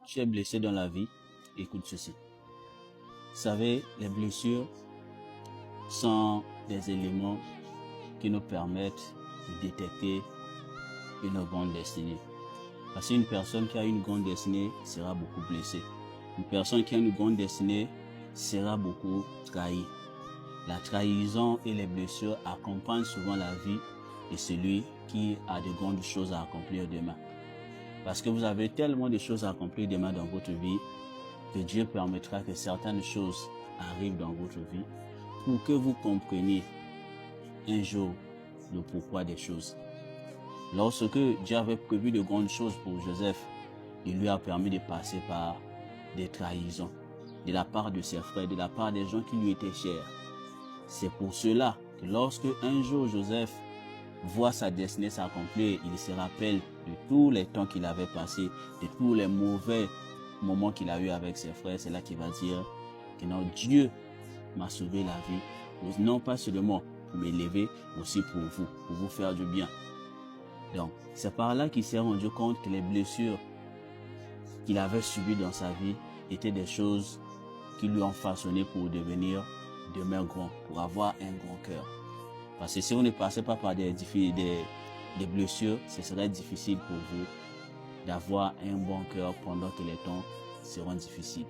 tu es blessé dans la vie, écoute ceci. Vous savez, les blessures sont des éléments qui nous permettent de détecter une grande destinée. Parce qu'une personne qui a une grande destinée sera beaucoup blessée. Une personne qui a une grande destinée sera beaucoup trahie. La trahison et les blessures accompagnent souvent la vie de celui qui a de grandes choses à accomplir demain. Parce que vous avez tellement de choses à accomplir demain dans votre vie que Dieu permettra que certaines choses arrivent dans votre vie pour que vous compreniez un jour le pourquoi des choses. Lorsque Dieu avait prévu de grandes choses pour Joseph, il lui a permis de passer par des trahisons de la part de ses frères, de la part des gens qui lui étaient chers. C'est pour cela que lorsque un jour Joseph voit sa destinée s'accomplir, il se rappelle de tous les temps qu'il avait passés, de tous les mauvais moments qu'il a eu avec ses frères. C'est là qu'il va dire que non, Dieu m'a sauvé la vie, non pas seulement pour m'élever, mais aussi pour vous faire du bien. Donc, c'est par là qu'il s'est rendu compte que les blessures qu'il avait subies dans sa vie étaient des choses qui lui ont façonné pour devenir demain grand, pour avoir un grand cœur. Parce que si on ne passait pas par des blessures, ce serait difficile pour vous d'avoir un bon cœur pendant que les temps seront difficiles.